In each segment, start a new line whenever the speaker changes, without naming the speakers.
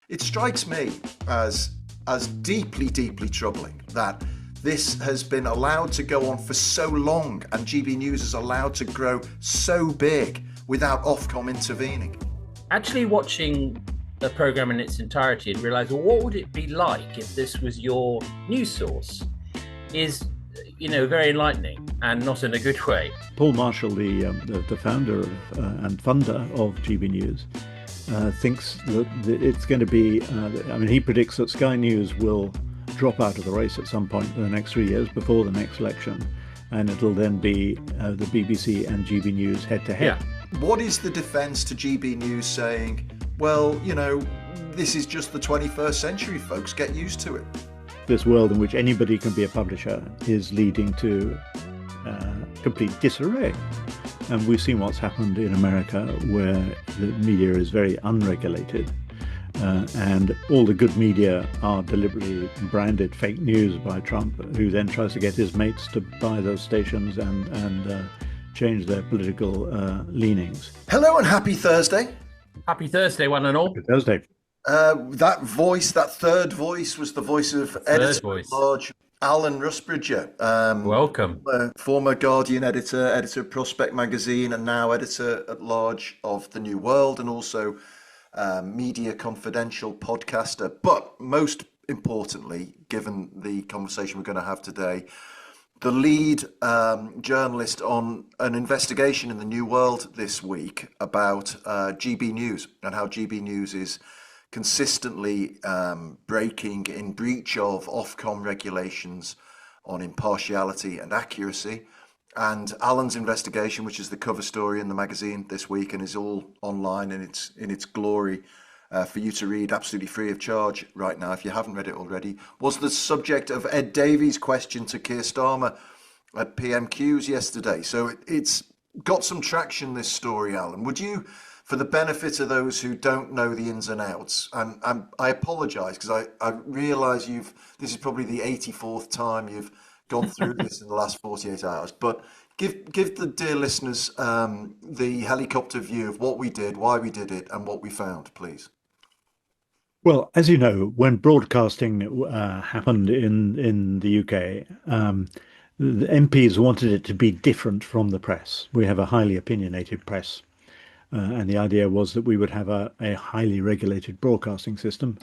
It strikes me as deeply, deeply troubling that this has been allowed to go on for so long and GB News is allowed to grow so big without Ofcom intervening.
Actually watching the program in its entirety and realize, well, what would it be like if this was your news source is, very enlightening and not in a good way.
Paul Marshall, the founder and funder of GB News, thinks that it's going to be, he predicts that Sky News will drop out of the race at some point in the next 3 years before the next election, and it'll then be the BBC and GB News head to head.
What is the defence to GB News saying, well, this is just the 21st century, folks, get used to it?
This world in which anybody can be a publisher is leading to complete disarray. And we've seen what's happened in America, where the media is very unregulated, and all the good media are deliberately branded fake news by Trump, who then tries to get his mates to buy those stations and change their political leanings.
Hello and happy Thursday.
Happy Thursday, one and all.
Happy Thursday.
That third voice was the voice of editor-at-large Alan Rusbridger.
Welcome.
Former Guardian editor of Prospect magazine, and now editor-at-large of The New World, and also Media Confidential podcaster. But most importantly, given the conversation we're going to have today, the lead journalist on an investigation in The New World this week about GB News and how GB News is consistently breaking in breach of Ofcom regulations on impartiality and accuracy. And Alan's investigation, which is the cover story in the magazine this week and is all online in its glory for you to read absolutely free of charge right now if you haven't read it already, was the subject of Ed Davies' question to Keir Starmer at PMQs yesterday. So it's got some traction, this story, Alan. Would you, for the benefit of those who don't know the ins and outs, and I apologise because I realise this is probably the 84th time you've gone through this in the last 48 hours, but give the dear listeners the helicopter view of what we did, why we did it, and what we found, please.
Well, as you know, when broadcasting happened in the UK, the MPs wanted it to be different from the press. We have a highly opinionated press. And the idea was that we would have a highly regulated broadcasting system,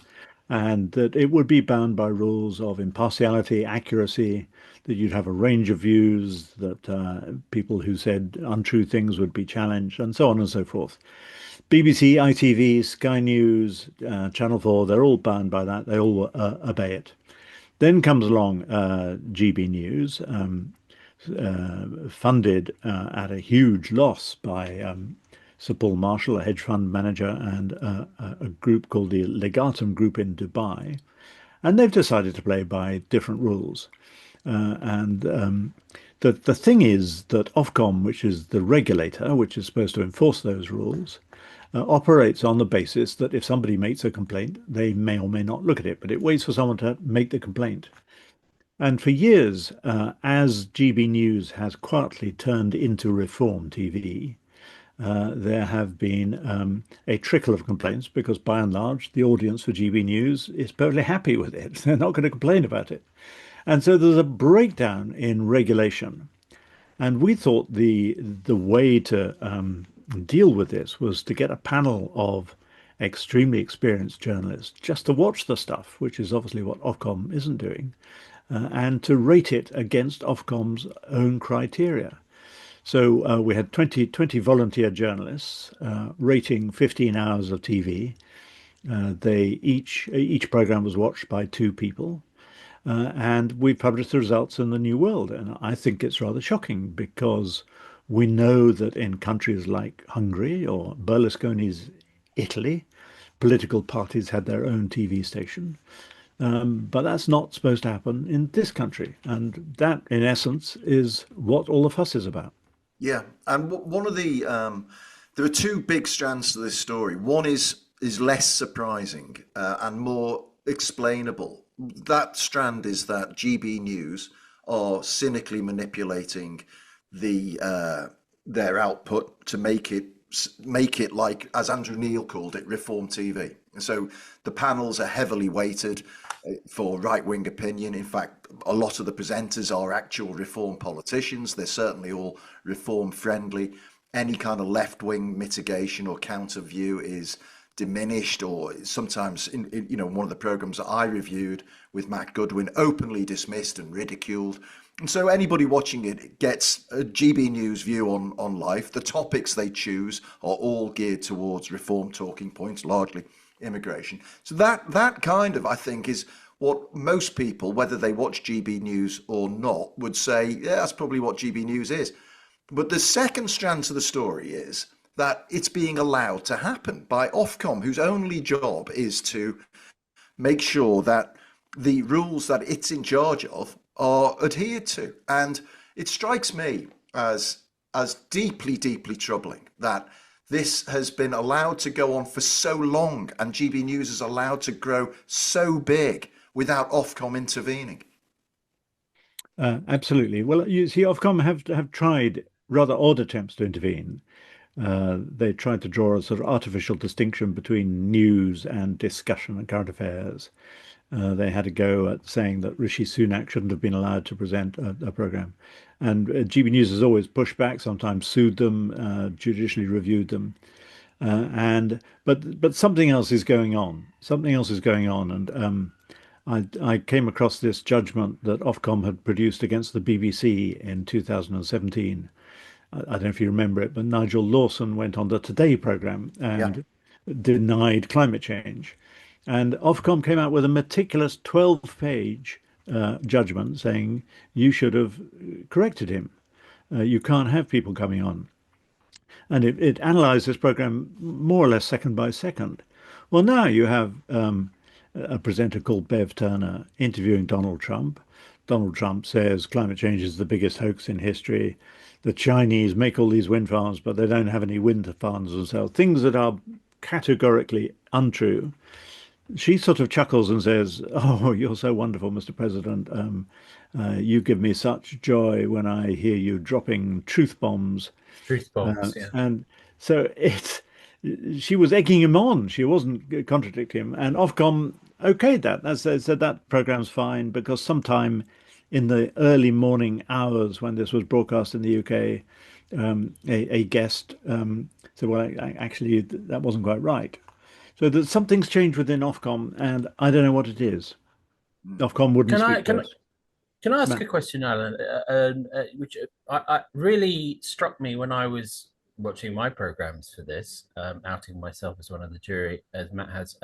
and that it would be bound by rules of impartiality, accuracy, that you'd have a range of views, that people who said untrue things would be challenged, and so on and so forth. BBC, ITV, Sky News, Channel 4, they're all bound by that. They all obey it. Then comes along GB News, funded at a huge loss by Sir Paul Marshall, a hedge fund manager, and a group called the Legatum Group in Dubai. And they've decided to play by different rules. The thing is that Ofcom, which is the regulator, which is supposed to enforce those rules, operates on the basis that if somebody makes a complaint, they may or may not look at it, but it waits for someone to make the complaint. And for years, as GB News has quietly turned into Reform TV, there have been a trickle of complaints because, by and large, the audience for GB News is perfectly happy with it. They're not going to complain about it. And so there's a breakdown in regulation. And we thought the way to deal with this was to get a panel of extremely experienced journalists just to watch the stuff, which is obviously what Ofcom isn't doing, and to rate it against Ofcom's own criteria. So we had 20 volunteer journalists rating 15 hours of TV. Each program was watched by 2 people, and we published the results in the New World. And I think it's rather shocking because we know that in countries like Hungary or Berlusconi's Italy, political parties had their own TV station. But that's not supposed to happen in this country. And that, in essence, is what all the fuss is about.
Yeah, and one of the there are 2 big strands to this story. One is less surprising and more explainable. That strand is that GB News are cynically manipulating their output to make it like, as Andrew Neil called it, Reform TV. So the panels are heavily weighted for right-wing opinion. In fact, a lot of the presenters are actual reform politicians. They're certainly all reform friendly. Any kind of left-wing mitigation or counter view is diminished, or sometimes one of the programs that I reviewed with Matt Goodwin, openly dismissed and ridiculed. And so anybody watching it gets a GB News view on life. The topics they choose are all geared towards reform talking points, largely immigration. So that kind of, I think, is what most people, whether they watch GB News or not, would say, yeah, that's probably what GB News is. But the second strand to the story is that it's being allowed to happen by Ofcom, whose only job is to make sure that the rules that it's in charge of are adhered to. And it strikes me as deeply, deeply troubling that this has been allowed to go on for so long, and GB News is allowed to grow so big without Ofcom intervening.
Absolutely. Well, you see, Ofcom have tried rather odd attempts to intervene. They tried to draw a sort of artificial distinction between news and discussion and current affairs. They had a go at saying that Rishi Sunak shouldn't have been allowed to present a program. And GB News has always pushed back, sometimes sued them, judicially reviewed them. But something else is going on. Something else is going on. And I came across this judgment that Ofcom had produced against the BBC in 2017. I don't know if you remember it, but Nigel Lawson went on the Today programme and denied climate change. And Ofcom came out with a meticulous 12-page judgment saying you should have corrected him. You can't have people coming on. And it analysed this programme more or less second by second. Well, now you have a presenter called Bev Turner interviewing Donald Trump. Donald Trump says climate change is the biggest hoax in history. The Chinese make all these wind farms, but they don't have any wind farms themselves. Things that are categorically untrue. She sort of chuckles and says, "Oh, you're so wonderful, Mr. President. You give me such joy when I hear you dropping truth bombs."
Truth bombs, yeah.
And so she was egging him on. She wasn't contradicting him. And Ofcom okayed that. As they said, that program's fine because sometime in the early morning hours when this was broadcast in the UK, a guest said, well, actually, that wasn't quite right. So that something's changed within Ofcom, and I don't know what it is. Ofcom wouldn't speak to us.
Can I ask a question, Alan, which I really struck me when I was watching my programs for this, outing myself as one of the jury, as Matt has,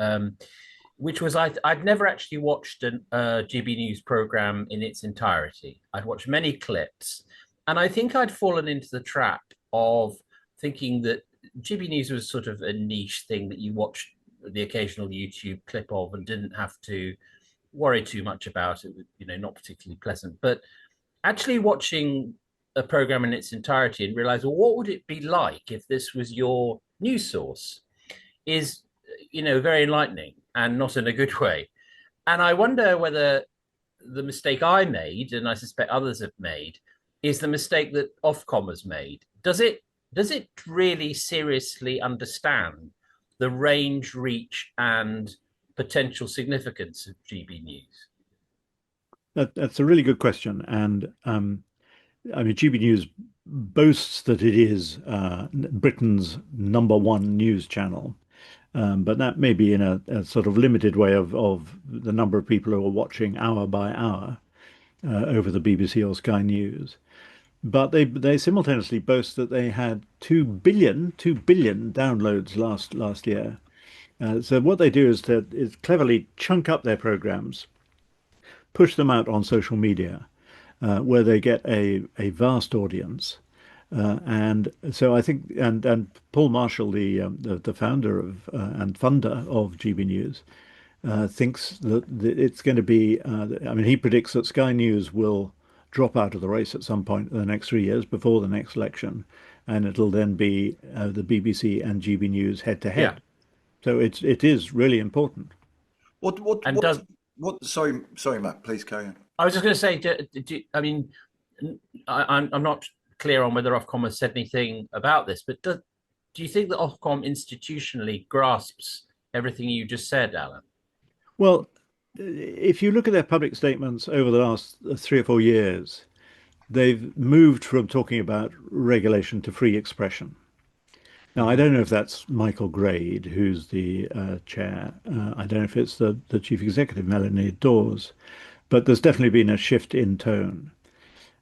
which was I'd never actually watched a GB News program in its entirety. I'd watched many clips, and I think I'd fallen into the trap of thinking that GB News was sort of a niche thing that you watched the occasional YouTube clip of and didn't have to worry too much about it, not particularly pleasant. But actually watching a program in its entirety and realize, well, what would it be like if this was your news source is, very enlightening and not in a good way. And I wonder whether the mistake I made, and I suspect others have made, is the mistake that Ofcom has made. Does it really seriously understand the range, reach, and potential significance of GB News?
That's a really good question. And GB News boasts that it is Britain's #1 news channel. But that may be in a sort of limited way of the number of people who are watching hour by hour over the BBC or Sky News. But they simultaneously boast that they had 2 billion downloads last year. So what they do is cleverly chunk up their programs, push them out on social media, where they get a vast audience. And so I think, and Paul Marshall, the founder of and funder of GB News, thinks that it's going to be. He predicts that Sky News will drop out of the race at some point in the next 3 years before the next election, and it'll then be the BBC and GB News head to head.
Yeah.
So it is really important.
Sorry, Matt, please carry on.
I was just going to say, I'm not clear on whether Ofcom has said anything about this, but do you think that Ofcom institutionally grasps everything you just said, Alan.
Well, if you look at their public statements over the last 3 or 4 years, they've moved from talking about regulation to free expression. Now, I
Mhm.
don't know if that's Michael Grade, who's the chair. I don't know if it's the chief executive, Melanie Dawes, but there's definitely been a shift in tone.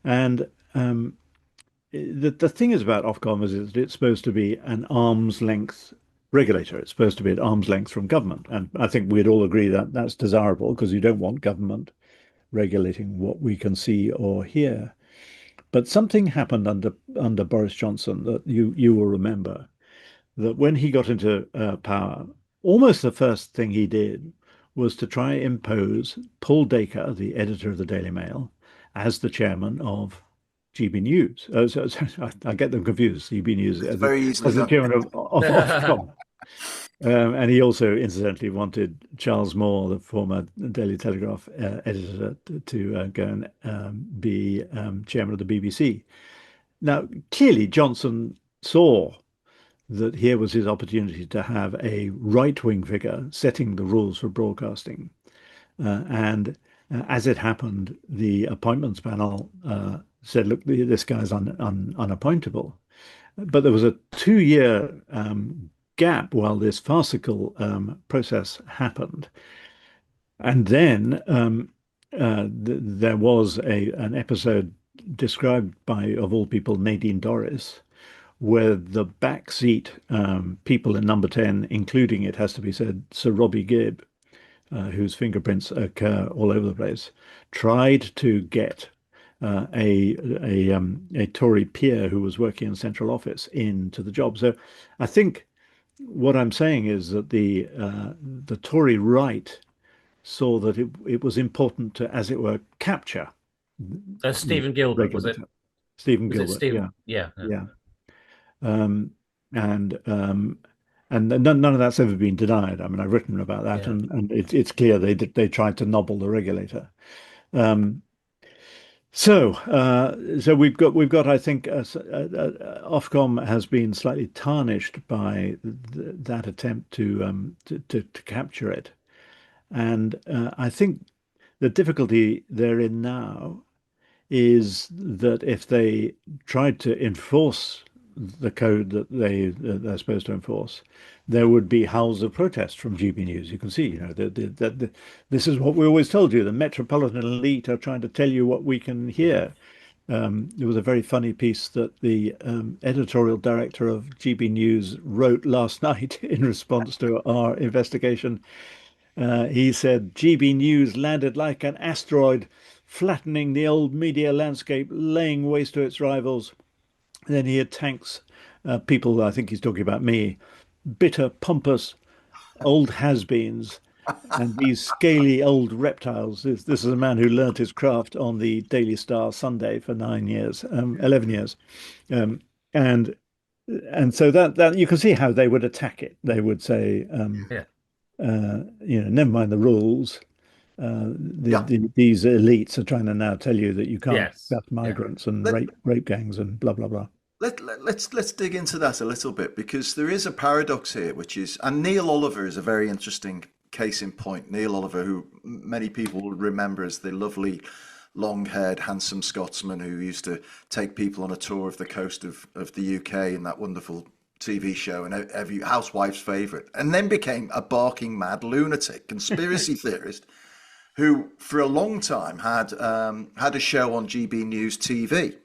And the thing is about Ofcom is that it's supposed to be an arm's length regulator. It's supposed to be at arm's length from government. And I think we'd all agree that that's desirable because you don't want government regulating what we can see or hear. But something happened under Boris Johnson that you will remember, that when he got into power, almost the first thing he did was to try and impose Paul Dacre, the editor of the Daily Mail, as the chairman of GB News. I get them confused. GB News
It's very easily
as the
done.
chairman of Ofcom. And he also, incidentally, wanted Charles Moore, the former Daily Telegraph editor, to go and be chairman of the BBC. Now, clearly, Johnson saw that here was his opportunity to have a right-wing figure setting the rules for broadcasting. And as it happened, the appointments panel said, look, this guy's unappointable. But there was a 2 year gap while this farcical process happened. And then there was an episode described by, of all people, Nadine Dorris, where the backseat people in Number 10, including, it has to be said, Sir Robbie Gibb, whose fingerprints occur all over the place, tried to get a Tory peer who was working in central office into the job. So I think what I'm saying is that the Tory right saw that it was important to, as it were, capture
Stephen
the
Gilbert, was it?
regulator. Stephen
Was it
Gilbert,
Stephen?
yeah,
Yeah.
yeah. Um, and none of that's ever been denied. I mean, I've written about that,
Yeah.
and it's clear they tried to nobble the regulator. So we've got I think Ofcom has been slightly tarnished by that attempt to capture it, and I think the difficulty they're in now is that if they tried to enforce the code that they're supposed to enforce, there would be howls of protest from GB News. You can see, this is what we always told you. The metropolitan elite are trying to tell you what we can hear. There was a very funny piece that the editorial director of GB News wrote last night in response to our investigation. He said GB News landed like an asteroid, flattening the old media landscape, laying waste to its rivals. Then he attacks people, I think he's talking about me, bitter, pompous, old has-beens, and these scaly old reptiles. This is a man who learnt his craft on the Daily Star Sunday for 9 years, 11 years. And so that you can see how they would attack it. They would say,
Yeah.
never mind the rules.
Yeah.
These elites are trying to now tell you that you can't
Yes.
accept migrants and
Let,
rape gangs and blah blah blah.
let's dig into that a little bit, because there is a paradox here, which is, and Neil Oliver is a very interesting case in point. Neil Oliver, who many people will remember as the lovely long-haired, handsome Scotsman who used to take people on a tour of the coast of the UK in that wonderful TV show, and every housewife's favourite, and then became a barking mad lunatic conspiracy theorist who for a long time had a show on GB News TV.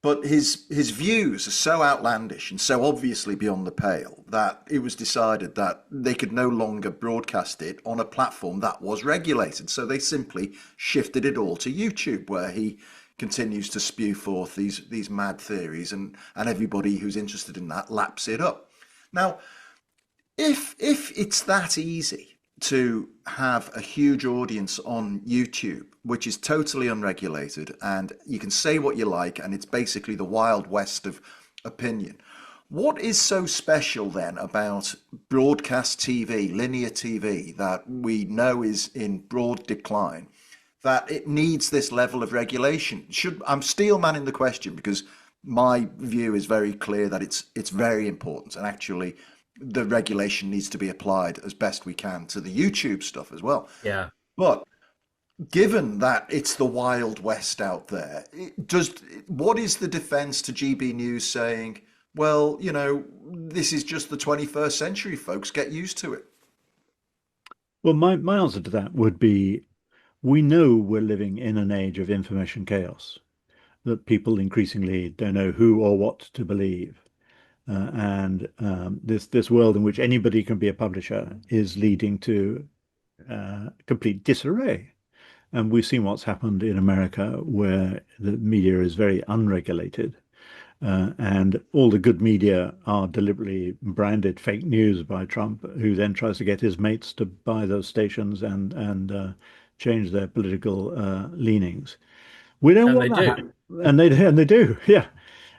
But his views are so outlandish and so obviously beyond the pale that it was decided that they could no longer broadcast it on a platform that was regulated. So they simply shifted it all to YouTube, where he continues to spew forth these mad theories, and everybody who's interested in that laps it up. Now, if it's that easy to have a huge audience on YouTube, which is totally unregulated, and you can say what you like, and it's basically the Wild West of opinion, what is so special then about broadcast TV, linear TV, that we know is in broad decline, that it needs this level of regulation? I'm steelmanning the question because my view is very clear that it's very important, and actually the regulation needs to be applied as best we can to the YouTube stuff as well.
Yeah.
But given that it's the Wild West out there, what is the defense to GB News saying, well, this is just the 21st century, folks, get used to it?
Well, my answer to that would be we know we're living in an age of information chaos, that people increasingly don't know who or what to believe. And this world in which anybody can be a publisher is leading to complete disarray. And we've seen what's happened in America, where the media is very unregulated, and all the good media are deliberately branded fake news by Trump, who then tries to get his mates to buy those stations and change their political leanings. We don't
And
want
they
that,
do.
and they do, yeah.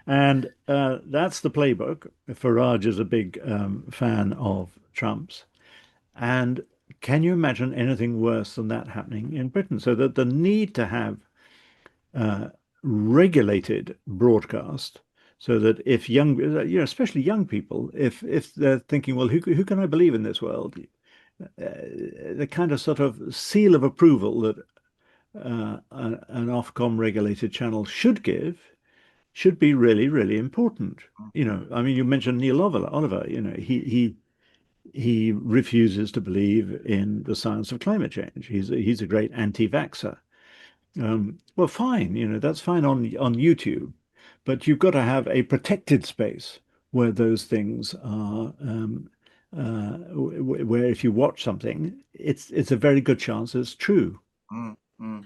And that's the playbook. Farage is a big fan of Trump's. And can you imagine anything worse than that happening in Britain? So that the need to have uh, regulated broadcast, so that if young, especially young people, if they're thinking, well, who can I believe in this world? The kind of sort of seal of approval that an Ofcom regulated channel should give should be really, really important. I mean, you mentioned Neil Oliver. He refuses to believe in the science of climate change. He's a great anti-vaxxer. Well, fine, that's fine on YouTube, but you've got to have a protected space where those things are, where if you watch something, it's a very good chance it's true.
Mm, mm.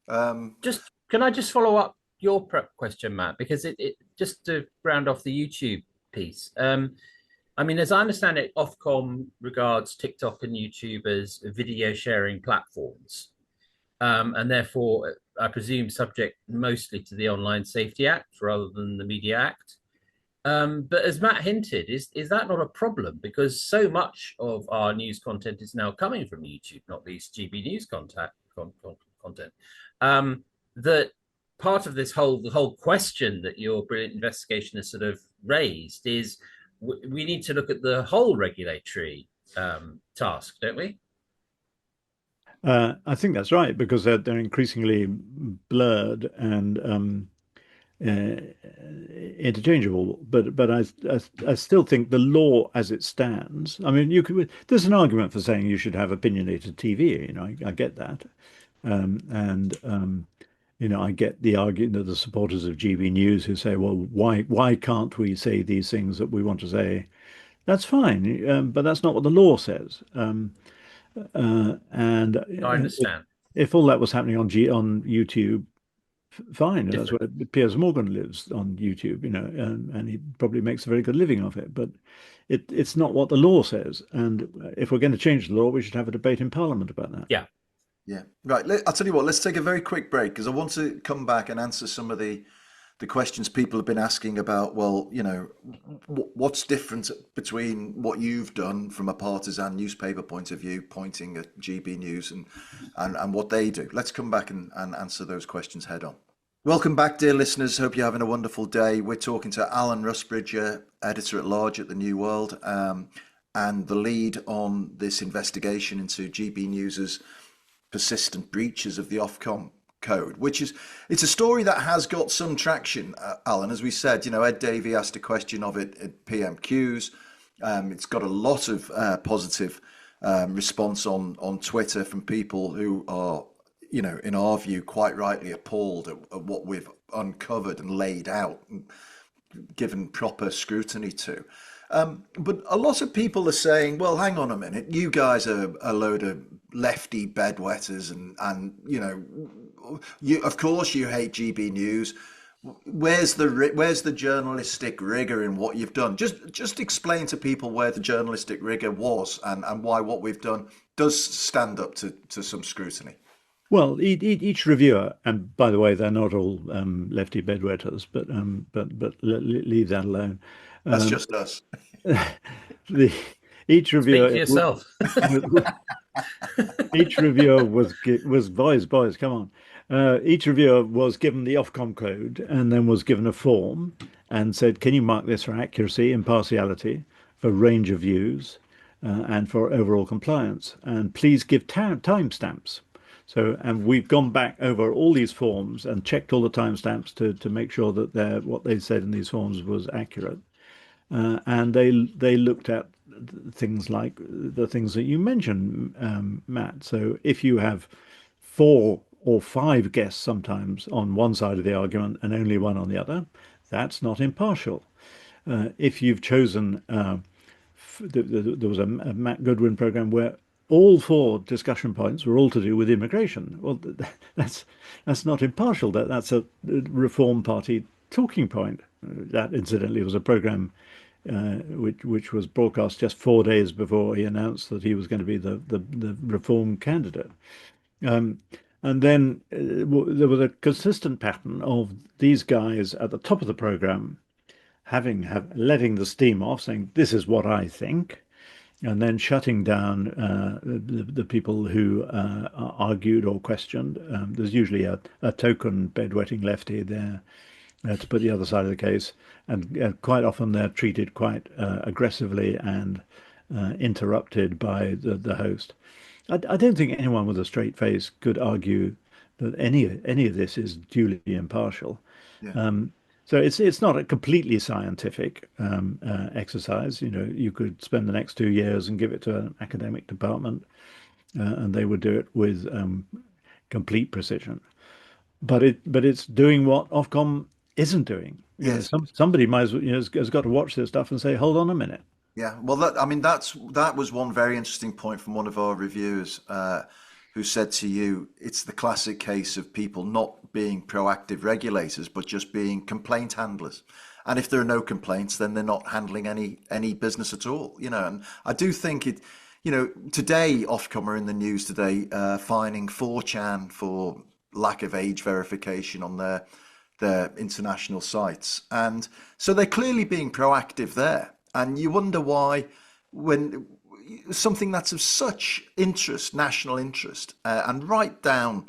Um,
Just can I just follow up your question, Matt? Because it just to round off the YouTube piece. I mean, as I understand it, Ofcom regards TikTok and YouTube as video sharing platforms, and therefore, I presume, subject mostly to the Online Safety Act rather than the Media Act. But as Matt hinted, is that not a problem? Because so much of our news content is now coming from YouTube, not least GB News content. That part of the whole question that your brilliant investigation has sort of raised is we need to look at the whole regulatory task, don't we?
I think that's right, because they're increasingly blurred and interchangeable. But I still think the law as it stands. I mean, there's an argument for saying you should have opinionated TV. I get that, and I get the argument of the supporters of GB News who say, well, why can't we say these things that we want to say? That's fine, but that's not what the law says. And
I understand.
if all that was happening on YouTube, fine. That's
Different.
where Piers Morgan lives, on YouTube, and he probably makes a very good living off it. But it's not what the law says. And if we're going to change the law, we should have a debate in Parliament about that.
Yeah.
yeah, right. I'll tell you what, let's take a very quick break because I want to come back and answer some of the questions people have been asking about, well, what's different between what you've done from a partisan newspaper point of view, pointing at GB News and what they do. Let's come back and answer those questions head on. Welcome back, dear listeners. Hope you're having a wonderful day. We're talking to Alan Rusbridger, editor-at-large at the New World, and the lead on this investigation into GB News's persistent breaches of the Ofcom code, it's a story that has got some traction, Alan. As we said, Ed Davey asked a question of it at PMQs. It's got a lot of positive response on Twitter from people who are, in our view, quite rightly appalled at what we've uncovered and laid out and given proper scrutiny to. But a lot of people are saying, well, hang on a minute, you guys are a load of lefty bedwetters and of course you hate GB News. Where's the journalistic rigor in what you've done? Just explain to people where the journalistic rigor was and why what we've done does stand up to some scrutiny.
Well, each reviewer, and by the way, they're not all lefty bedwetters, but leave that alone.
That's just us.
Each reviewer.
Speak for yourself.
Each reviewer was boys, come on. Each reviewer was given the Ofcom code and then was given a form and said, can you mark this for accuracy, impartiality? for range of views and for overall compliance. And please give timestamps. So, and we've gone back over all these forms and checked all the timestamps to make sure that what they said in these forms was accurate. And they looked at things like the things that you mentioned, Matt. So if you have 4 or 5 guests sometimes on one side of the argument and only one on the other, that's not impartial. If you've chosen, there was a Matt Goodwin program where all 4 discussion points were all to do with immigration. Well, that's not impartial. That's a Reform Party talking point. That incidentally was a program which was broadcast just 4 days before he announced that he was going to be the Reform candidate. And then there was a consistent pattern of these guys at the top of the program letting the steam off, saying, "This is what I think," and then shutting down the people who argued or questioned. There's usually a token bedwetting lefty there to put the other side of the case, and quite often they're treated quite aggressively and interrupted by the host. I don't think anyone with a straight face could argue that any of this is duly impartial.
Yeah.
So it's not a completely scientific exercise. You know, you could spend the next 2 years and give it to an academic department, and they would do it with complete precision. But it's doing what Ofcom isn't doing.
Yes.
Somebody might as well, has got to watch this stuff and say, hold on a minute.
Yeah, well, that was one very interesting point from one of our reviewers who said to you, it's the classic case of people not being proactive regulators, but just being complaint handlers. And if there are no complaints, then they're not handling any business at all, And I do think today Ofcom are in the news today, fining 4chan for lack of age verification on their international sites, and so they're clearly being proactive there. And you wonder why, when something that's of such interest, national interest, and right down,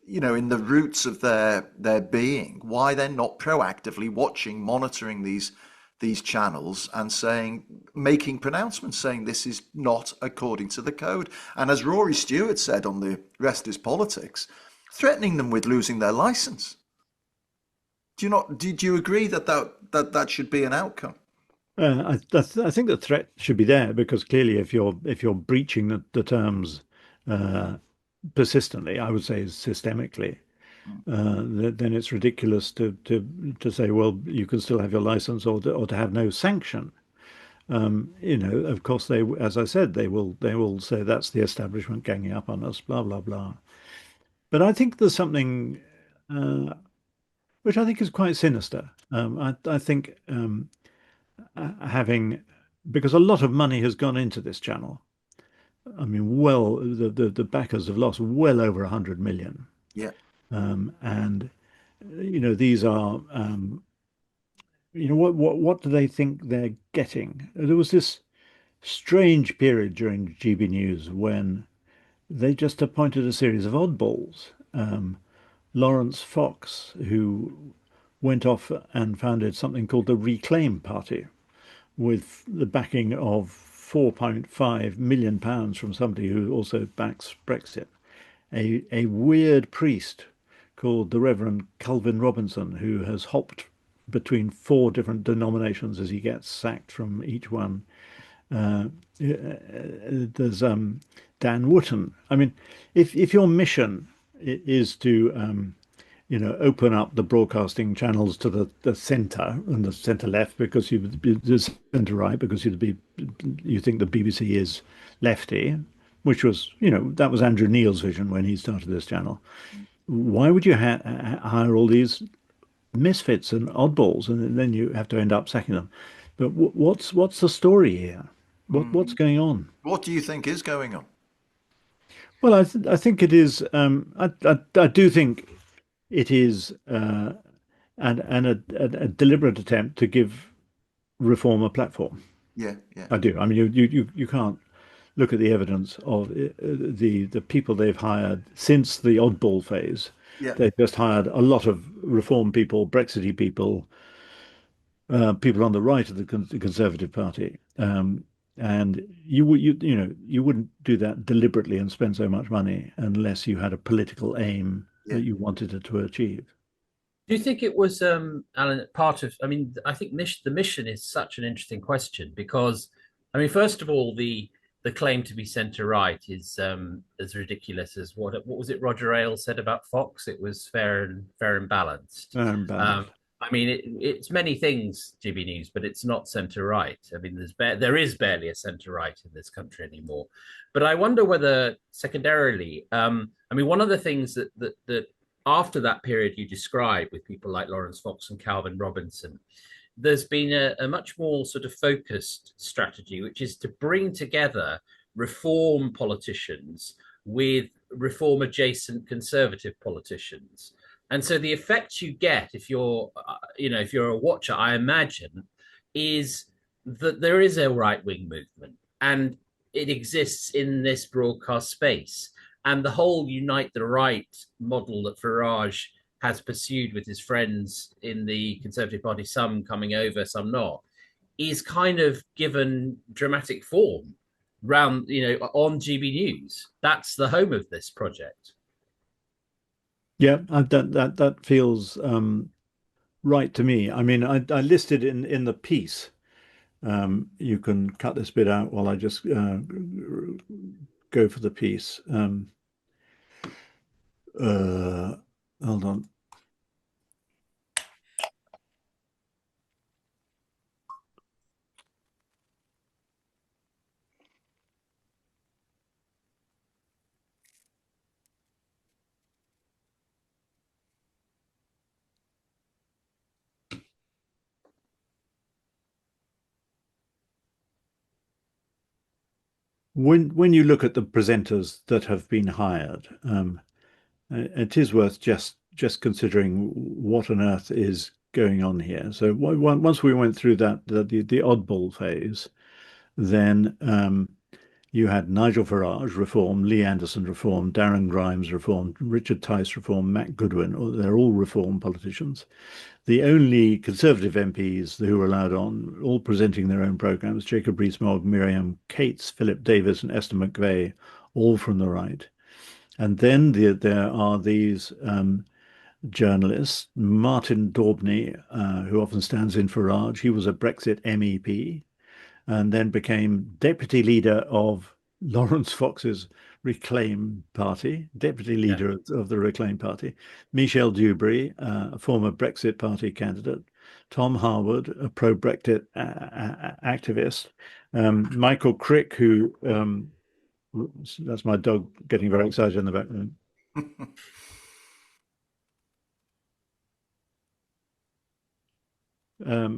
in the roots of their being, why they're not proactively watching, monitoring these channels and making pronouncements saying this is not according to the code. And as Rory Stewart said on The Rest Is Politics, threatening them with losing their license. Do you agree that should be an outcome?
I think the threat should be there, because clearly, if you're breaching the terms persistently, I would say systemically, then it's ridiculous to say, well, you can still have your license, or to have no sanction. Of course, as I said, they will say that's the establishment ganging up on us, blah blah blah. But I think there's something which I think is quite sinister. I think because a lot of money has gone into this channel. I mean, the backers have lost well over 100 million.
Yeah.
And these are what do they think they're getting? There was this strange period during GB News when they just appointed a series of oddballs. Lawrence Fox, who went off and founded something called the Reclaim Party, with the backing of £4.5 million from somebody who also backs Brexit. A weird priest called the Reverend Calvin Robinson, who has hopped between 4 different denominations as he gets sacked from each one. There's Dan Wootton. I mean, if your mission is to open up the broadcasting channels to the centre and the centre left, because the centre right, because you think the BBC is lefty, which was that was Andrew Neil's vision when he started this channel. Why would you hire all these misfits and oddballs, and then you have to end up sacking them? But what's the story here? What's going on?
What do you think is going on?
Well, I think it is. I do think it is a deliberate attempt to give Reform a platform.
Yeah, yeah.
I do. I mean, you can't look at the evidence of the people they've hired since the oddball phase.
Yeah.
They've just hired a lot of Reform people, Brexity people, people on the right of the Conservative Party. And you wouldn't do that deliberately and spend so much money unless you had a political aim
Yeah.
that you wanted it to achieve.
Do you think it was, Alan, part of? I mean, I think the mission is such an interesting question because, I mean, first of all, the claim to be centre right is as ridiculous as what was it Roger Ailes said about Fox? It was fair and balanced.
Balanced.
I mean, it's many things, GB News, but it's not centre right. I mean, there is barely a centre right in this country anymore. But I wonder whether, secondarily, I mean, one of the things that after that period you describe with people like Lawrence Fox and Calvin Robinson, there's been a much more sort of focused strategy, which is to bring together reform politicians with reform adjacent conservative politicians. And so the effect you get if you're, if you're a watcher, I imagine, is that there is a right wing movement and it exists in this broadcast space. And the whole unite the right model that Farage has pursued with his friends in the Conservative Party, some coming over, some not, is kind of given dramatic form round, on GB News. That's the home of this project.
Yeah, that feels right to me. I mean, I listed in the piece. You can cut this bit out while I just go for the piece. Hold on. When you look at the presenters that have been hired, it is worth just considering what on earth is going on here. So once we went through that the oddball phase, then you had Nigel Farage reform, Lee Anderson reform, Darren Grimes reform, Richard Tice reform, Matt Goodwin. They're all reform politicians. The only Conservative MPs who were allowed on, all presenting their own programmes, Jacob Rees-Mogg, Miriam Cates, Philip Davis and Esther McVeigh, all from the right. And then there are these journalists, Martin Daubney, who often stands in for Farage. He was a Brexit MEP and then became deputy leader of Lawrence Fox's Reclaim Party, deputy leader of the Reclaim Party, Michelle Dewberry, a former Brexit Party candidate, Tom Harwood, a pro-Brexit activist, Michael Crick, who, that's my dog getting very excited in the background.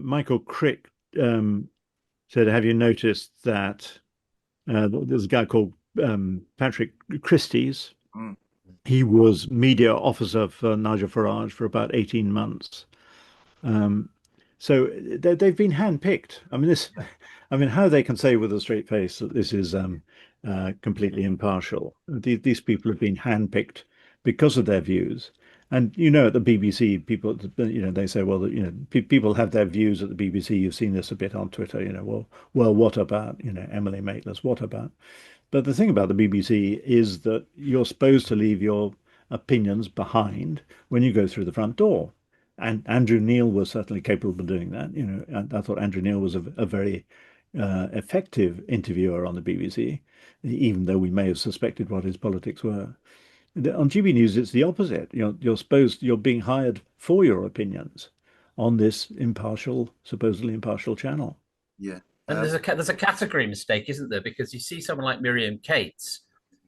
Michael Crick said, have you noticed that there's a guy called Patrick Christie's.
Mm.
He was media officer for Nigel Farage for about 18 months. So they've been handpicked. I mean, how they can say with a straight face that this is completely impartial. These people have been handpicked because of their views. And at the BBC, people, they say, well, people have their views at the BBC. You've seen this a bit on Twitter. Well, what about, Emily Maitlis? What about? But the thing about the BBC is that you're supposed to leave your opinions behind when you go through the front door. And Andrew Neil was certainly capable of doing that. And I thought Andrew Neil was a very effective interviewer on the BBC, even though we may have suspected what his politics were. On GB News, it's the opposite. You're being hired for your opinions on this supposedly impartial channel.
Yeah.
And there's a category mistake, isn't there? Because you see someone like Miriam Cates,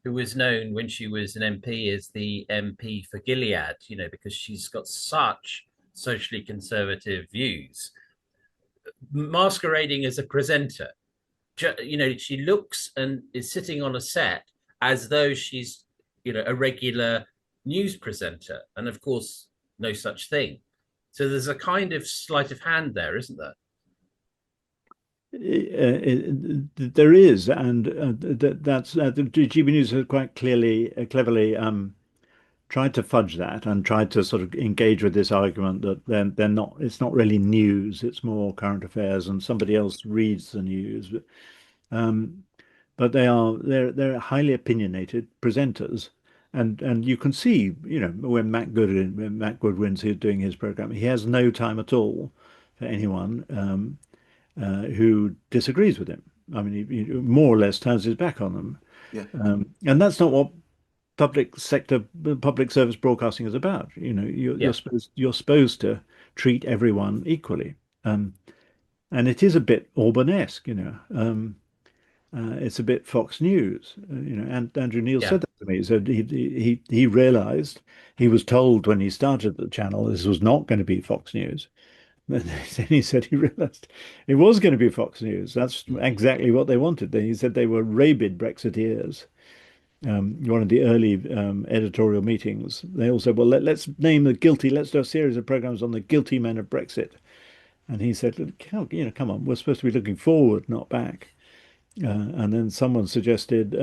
who was known when she was an MP as the MP for Gilead, because she's got such socially conservative views, masquerading as a presenter. She looks and is sitting on a set as though she's a regular news presenter, and of course no such thing. So there's a kind of sleight of hand there, isn't there?
There is, and that's the GB News has quite cleverly tried to fudge that and tried to sort of engage with this argument that they're not, it's not really news, it's more current affairs and somebody else reads the news. Um, but they're highly opinionated presenters. And you can see, when Matt Goodwin's here doing his program, he has no time at all for anyone who disagrees with him. I mean, he more or less turns his back on them.
Yeah.
And that's not what public service broadcasting is about. You're supposed to treat everyone equally. And it is a bit Orban-esque. It's a bit Fox News. And Andrew Neil
Yeah.
said that to me. He said he realized, he was told when he started the channel this was not going to be Fox News. Then he said he realized it was going to be Fox News. That's exactly what they wanted. He said they were rabid Brexiteers. One of the early editorial meetings, they all said, well, let's name the guilty, let's do a series of programs on the guilty men of Brexit. And he said, come on, we're supposed to be looking forward, not back. And then someone suggested,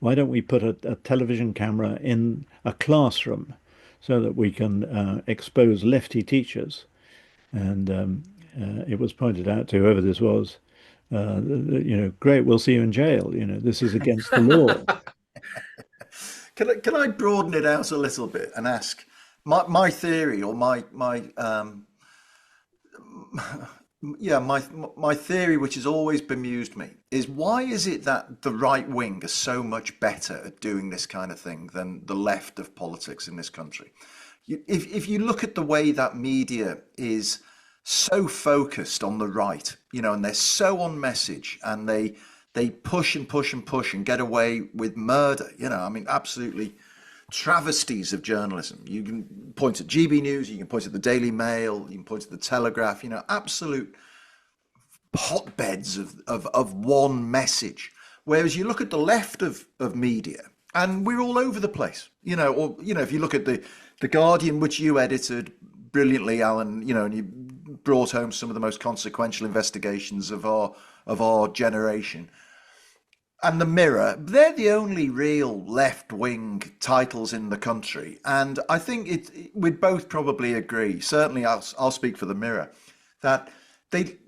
why don't we put a television camera in a classroom so that we can expose lefty teachers? And it was pointed out to whoever this was, great, we'll see you in jail. This is against the law.
Can I broaden it out a little bit and ask my theory, or my theory, which has always bemused me, is why is it that the right wing are so much better at doing this kind of thing than the left of politics in this country? If you look at the way that media is so focused on the right, and they're so on message, and they push and push and push and get away with murder, I mean, absolutely travesties of journalism. You can point at GB News, you can point at the Daily Mail, you can point at the Telegraph, absolute hotbeds of one message. Whereas you look at the left of media, and we're all over the place, if you look at the Guardian, which you edited brilliantly, Alan, and you brought home some of the most consequential investigations of our generation. And the Mirror, they're the only real left-wing titles in the country. And I think we'd both probably agree, certainly I'll speak for the Mirror, that they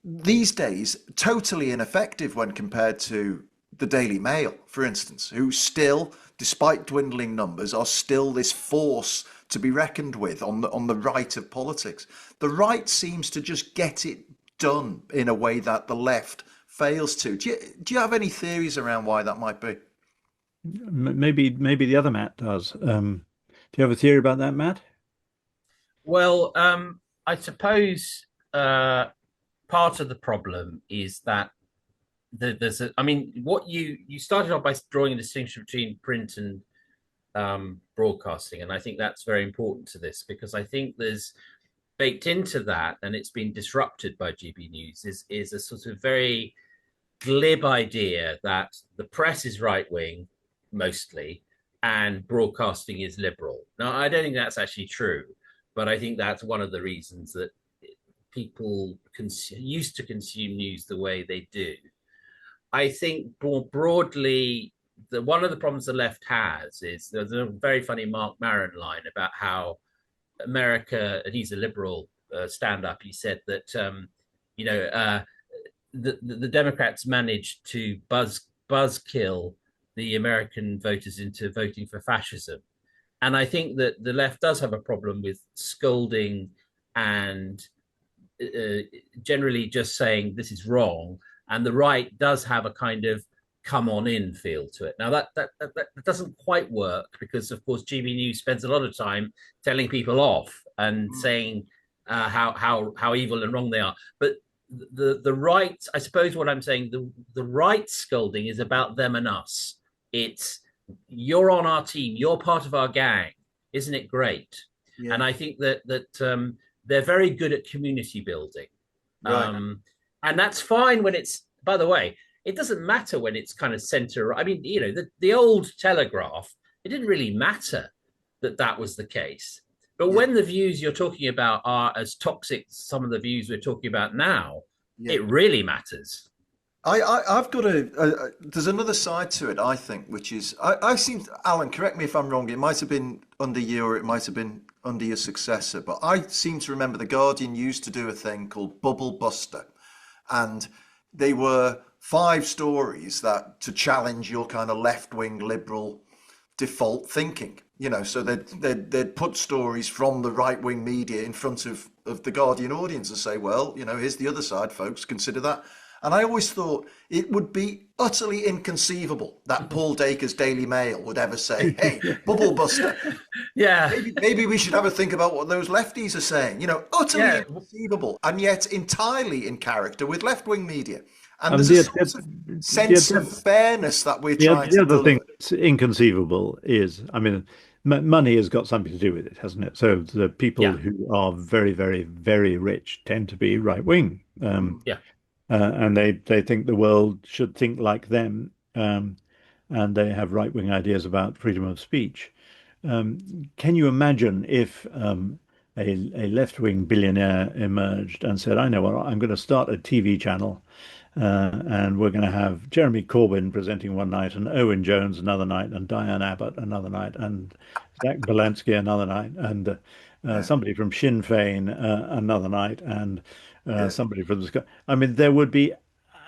these days totally ineffective when compared to the Daily Mail, for instance, who still, despite dwindling numbers, are still this force to be reckoned with on the right of politics. The right seems to just get it done in a way that the left fails to. Do you have any theories around why that might be?
Maybe the other Matt does. Do you have a theory about that, Matt?
Well, I suppose part of the problem is that what you started off by drawing a distinction between print and broadcasting, and I think that's very important to this, because I think there's baked into that, and it's been disrupted by GB News, is a sort of very glib idea that the press is right wing mostly and broadcasting is liberal. Now, I don't think that's actually true, but I think that's one of the reasons that people used to consume news the way they do. I think more broadly, one of the problems the left has is there's a very funny Mark Maron line about how America, and he's a liberal stand-up, he said that the Democrats managed to buzzkill the American voters into voting for fascism. And I think that the left does have a problem with scolding and generally just saying this is wrong. And the right does have a kind of come on in feel to it. Now that doesn't quite work, because of course GB News spends a lot of time telling people off and saying how evil and wrong they are. But the right, I suppose what I'm saying, the right scolding is about them and us. It's you're on our team, you're part of our gang, isn't it great? Yeah. And I think that they're very good at community building. Right. And that's fine when it's, by the way, it doesn't matter when it's kind of center. I mean, the old Telegraph, it didn't really matter that was the case. But when the views you're talking about are as toxic as some of the views we're talking about now, it really matters.
I've got there's another side to it, I think, which is, I seem, Alan, correct me if I'm wrong, it might have been under you or it might have been under your successor, but I seem to remember The Guardian used to do a thing called Bubble Buster. And they were five stories that to challenge your kind of left-wing liberal default thinking. So they'd put stories from the right-wing media in front of the Guardian audience and say, well, here's the other side, folks, consider that. And I always thought it would be utterly inconceivable that Paul Dacre's Daily Mail would ever say, hey, bubble buster.
Yeah.
Maybe we should have a think about what those lefties are saying. Utterly inconceivable, and yet entirely in character with left-wing media. And there's a sort of sense of fairness that we're trying to
The other
deliver.
thing that's inconceivable is, I mean, money has got something to do with it, hasn't it? So the people who are very, very, very rich tend to be right-wing. And they think the world should think like them, and they have right-wing ideas about freedom of speech. Can you imagine if a left-wing billionaire emerged and said, I know what, I'm going to start a TV channel, and we're going to have Jeremy Corbyn presenting one night, and Owen Jones another night, and Diane Abbott another night, and Zach Belansky another night, and somebody from Sinn Féin another night, and somebody from the Sky. I mean, there would be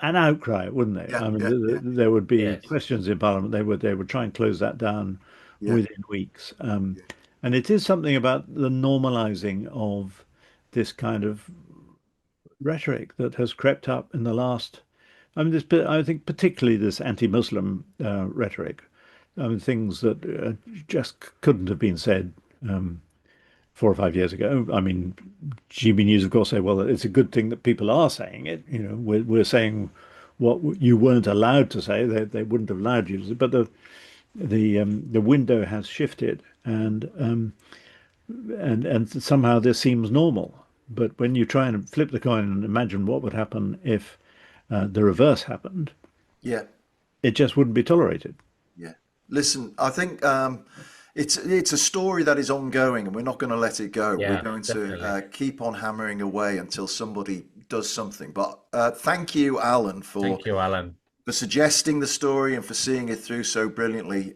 an outcry, wouldn't there? I mean, there would be questions in Parliament. They would try and close that down within weeks. And it is something about the normalizing of this kind of rhetoric that has crept up in the last. I mean, I think particularly this anti-Muslim rhetoric. I mean, things that just couldn't have been said 4 or 5 years ago. I mean, GB News, of course, say, well, it's a good thing that people are saying it. We're saying what you weren't allowed to say. They wouldn't have allowed you to say. But the window has shifted, and somehow this seems normal. But when you try and flip the coin and imagine what would happen if the reverse happened, it just wouldn't be tolerated.
Yeah. Listen, I think it's a story that is ongoing, and we're not going to let it go. We're going to keep on hammering away until somebody does something. But thank you, Alan, for suggesting the story and for seeing it through so brilliantly.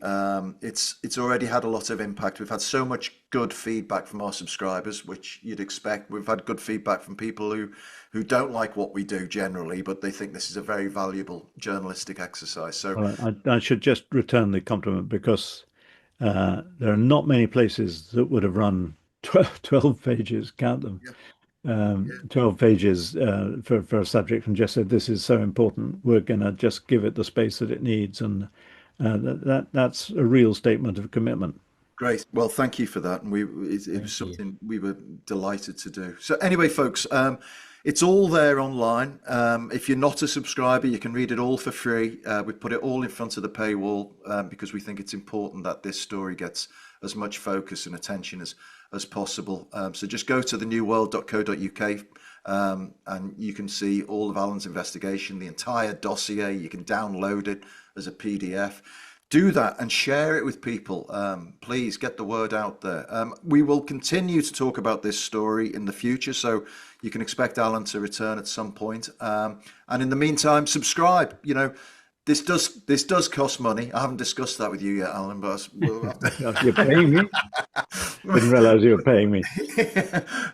It's already had a lot of impact. We've had so much good feedback from our subscribers, which you'd expect. We've had good feedback from people who don't like what we do generally, but they think this is a very valuable journalistic exercise. So
I should just return the compliment, because there are not many places that would have run 12 pages, count them, 12 pages for a subject and just said, this is so important, we're going to just give it the space that it needs. And that's a real statement of commitment.
Great. Well, thank you for that. And it was something we were delighted to do. So anyway, folks, it's all there online. If you're not a subscriber, you can read it all for free. We put it all in front of the paywall because we think it's important that this story gets as much focus and attention as possible. So just go to thenewworld.co.uk and you can see all of Alan's investigation, the entire dossier. You can download it as a PDF. Do that and share it with people. Please get the word out there. We will continue to talk about this story in the future, so you can expect Alan to return at some point. And in the meantime, subscribe. This does cost money. I haven't discussed that with you yet, Alan, but
you're paying me. Didn't realize you were paying me.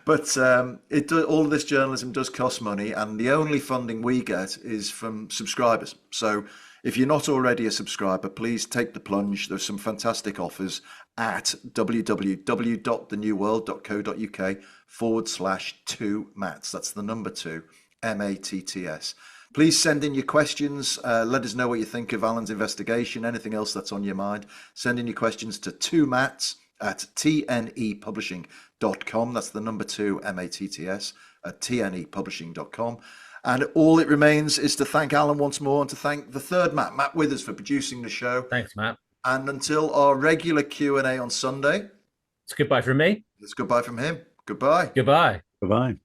But all of this journalism does cost money, and the only funding we get is from subscribers. So if you're not already a subscriber, please take the plunge. There's some fantastic offers at www.thenewworld.co.uk/2Matts. That's the number 2, MATTS. Please send in your questions. Let us know what you think of Alan's investigation, anything else that's on your mind. Send in your questions to 2Matts@tnepublishing.com. That's the number 2, MATTS, at tnepublishing.com. And all it remains is to thank Alan once more and to thank the third Matt Withers, for producing the show.
Thanks, Matt.
And until our regular Q&A on Sunday.
It's goodbye from me.
It's goodbye from him. Goodbye.
Goodbye.
Goodbye.